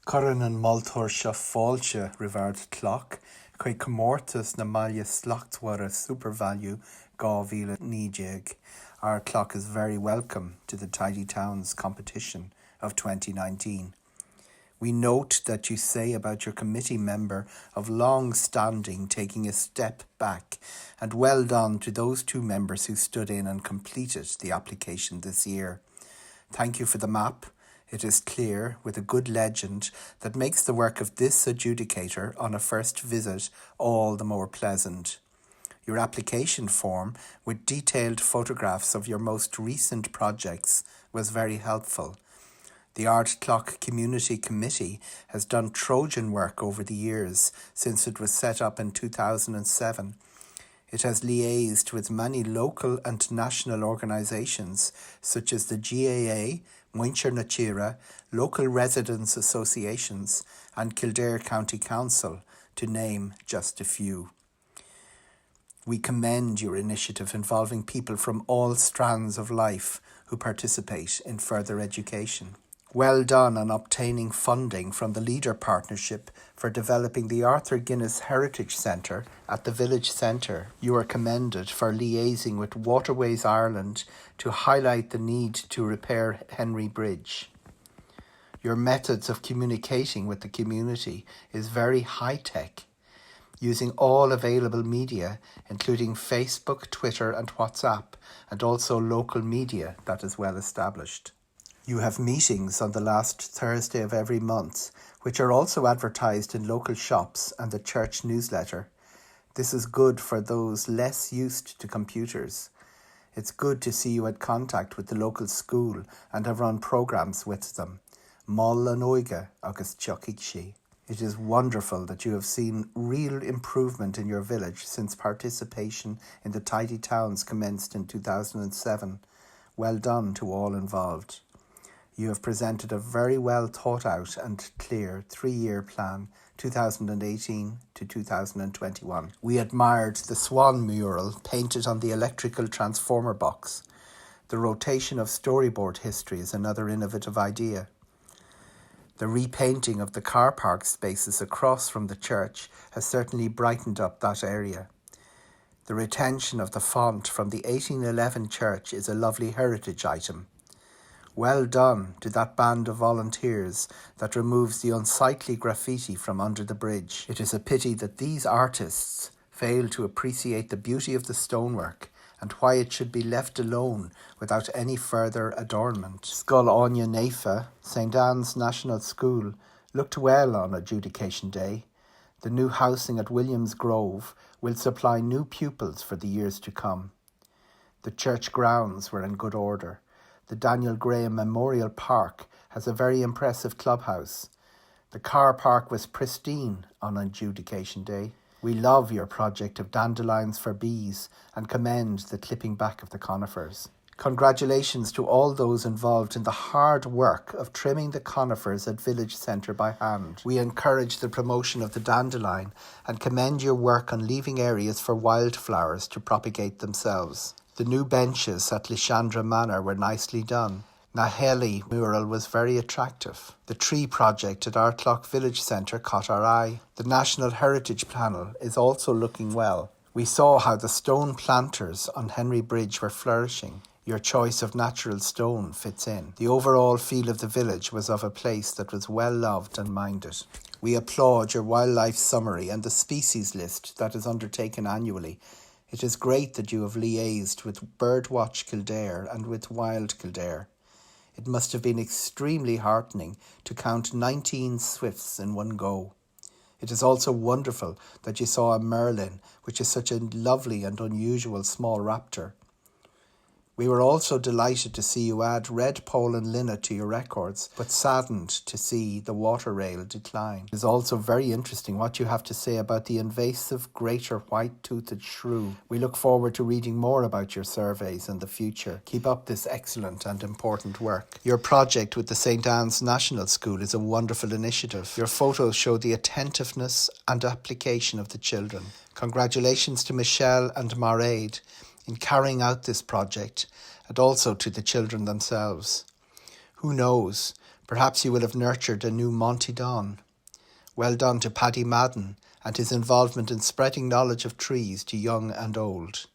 Corran an moltóir seo fáilte Ardclough, chuig comórtas na mbaile slachtmhara SuperValue 2019. Ardclough is very welcome to the Tidy Towns competition of 2019. We note that you say about your committee member of long standing taking a step back, and well done to those two members who stood in and completed the application this year. Thank you for the map. It is clear, with a good legend, that makes the work of this adjudicator on a first visit all the more pleasant. Your application form, with detailed photographs of your most recent projects, was very helpful. The Ardclough Community Committee has done Trojan work over the years since it was set up in 2007. It has liaised with many local and national organisations such as the GAA, Muintir na Tíre, local residents associations and Kildare County Council, to name just a few. We commend your initiative involving people from all strands of life who participate in further education. Well done on obtaining funding from the Leader Partnership for developing the Arthur Guinness Heritage Centre at the Village Centre. You are commended for liaising with Waterways Ireland to highlight the need to repair Henry Bridge. Your methods of communicating with the community is very high-tech, using all available media, including Facebook, Twitter and WhatsApp, and also local media that is well established. You have meetings on the last Thursday of every month, which are also advertised in local shops and the church newsletter. This is good for those less used to computers. It's good to see you had contact with the local school and have run programmes with them. Moll an oige agus teochaigh sí. It is wonderful that you have seen real improvement in your village since participation in the Tidy Towns commenced in 2007. Well done to all involved. You have presented a very well thought out and clear 3-year plan, 2018 to 2021. We admired the swan mural painted on the electrical transformer box. The rotation of storyboard history is another innovative idea. The repainting of the car park spaces across from the church has certainly brightened up that area. The retention of the font from the 1811 church is a lovely heritage item. Well done to that band of volunteers that removes the unsightly graffiti from under the bridge. It is a pity that these artists fail to appreciate the beauty of the stonework and why it should be left alone without any further adornment. Scoil Anya Naofa, St. Anne's National School, looked well on Adjudication Day. The new housing at Williams Grove will supply new pupils for the years to come. The church grounds were in good order. The Daniel Graham Memorial Park has a very impressive clubhouse. The car park was pristine on Adjudication Day. We love your project of dandelions for bees and commend the clipping back of the conifers. Congratulations to all those involved in the hard work of trimming the conifers at Village Centre by hand. We encourage the promotion of the dandelion and commend your work on leaving areas for wildflowers to propagate themselves. The new benches at Lishandra Manor were nicely done. Naheli mural was very attractive. The tree project at Ardclough Village Centre caught our eye. The National Heritage Panel is also looking well. We saw how the stone planters on Henry Bridge were flourishing. Your choice of natural stone fits in. The overall feel of the village was of a place that was well loved and minded. We applaud your wildlife summary and the species list that is undertaken annually. It is great that you have liaised with Birdwatch Kildare and with Wild Kildare. It must have been extremely heartening to count 19 swifts in one go. It is also wonderful that you saw a merlin, which is such a lovely and unusual small raptor. We were also delighted to see you add redpoll and linnet to your records, but saddened to see the water rail decline. It is also very interesting what you have to say about the invasive greater white-toothed shrew. We look forward to reading more about your surveys in the future. Keep up this excellent and important work. Your project with the St. Anne's National School is a wonderful initiative. Your photos show the attentiveness and application of the children. Congratulations to Michelle and Mairead in carrying out this project, and also to the children themselves. Who knows, Perhaps you will have nurtured a new Monty Don. Well done to Paddy Madden and his involvement in spreading knowledge of trees to young and old.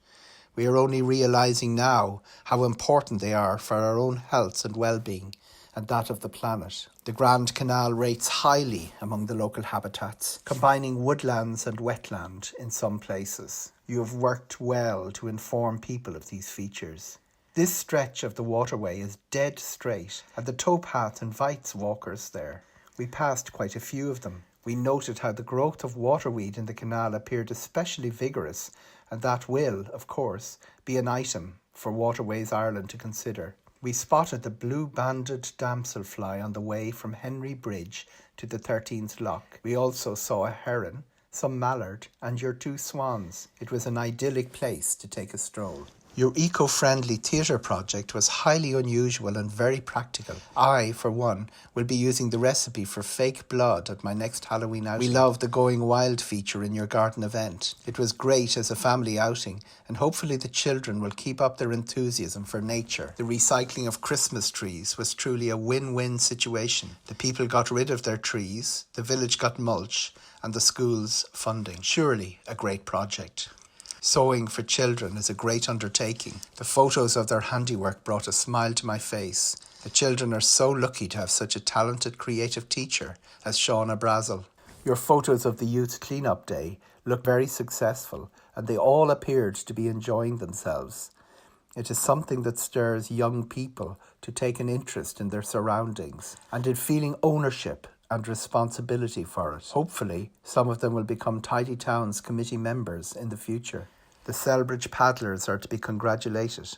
We are only realising now how important they are for our own health and well-being and that of the planet. The Grand Canal rates highly among the local habitats, combining woodlands and wetland in some places. You have worked well to inform people of these features. This stretch of the waterway is dead straight and the towpath invites walkers there. We passed quite a few of them. We noted how the growth of waterweed in the canal appeared especially vigorous, and that will, of course, be an item for Waterways Ireland to consider. We spotted the blue-banded damselfly on the way from Henry Bridge to the 13th Loch. We also saw a heron, some mallard, and your 2 swans. It was an idyllic place to take a stroll. Your eco-friendly theatre project was highly unusual and very practical. I, for one, will be using the recipe for fake blood at my next Halloween outing. We loved the Going Wild feature in your garden event. It was great as a family outing, and hopefully the children will keep up their enthusiasm for nature. The recycling of Christmas trees was truly a win-win situation. The people got rid of their trees, the village got mulch, and the school's funding. Surely a great project. Sewing for children is a great undertaking. The photos of their handiwork brought a smile to my face. The children are so lucky to have such a talented creative teacher as Shauna Brazel. Your photos of the youth clean-up day look very successful and they all appeared to be enjoying themselves. It is something that stirs young people to take an interest in their surroundings and in feeling ownership and responsibility for it. Hopefully, some of them will become Tidy Towns committee members in the future. The Selbridge paddlers are to be congratulated.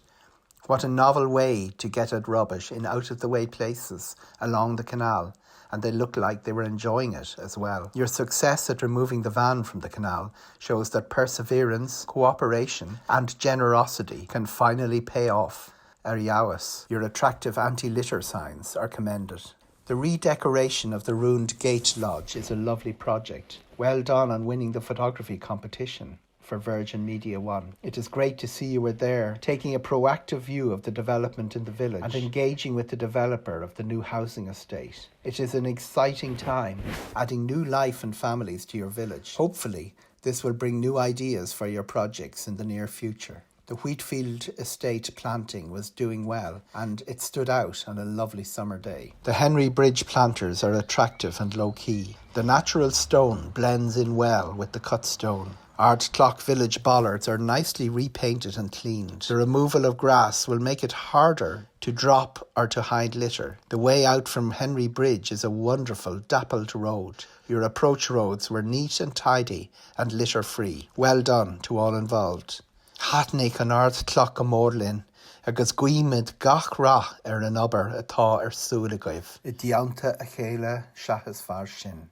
What a novel way to get at rubbish in out-of-the-way places along the canal, and they look like they were enjoying it as well. Your success at removing the van from the canal shows that perseverance, cooperation and generosity can finally pay off. Ariawas, your attractive anti-litter signs are commended. The redecoration of the ruined Gate Lodge is a lovely project. Well done on winning the photography competition for Virgin Media One. It is great to see you were there, taking a proactive view of the development in the village and engaging with the developer of the new housing estate. It is an exciting time, adding new life and families to your village. Hopefully, this will bring new ideas for your projects in the near future. The Wheatfield estate planting was doing well and it stood out on a lovely summer day. The Henry Bridge planters are attractive and low-key. The natural stone blends in well with the cut stone. Ardclough village bollards are nicely repainted and cleaned. The removal of grass will make it harder to drop or to hide litter. The way out from Henry Bridge is a wonderful dappled road. Your approach roads were neat and tidy and litter-free. Well done to all involved. Hatnig an Ardclough go mórlinn, agus guimid gach rath an obair atá súlagaibh. I dianta a chéile seachas far sin.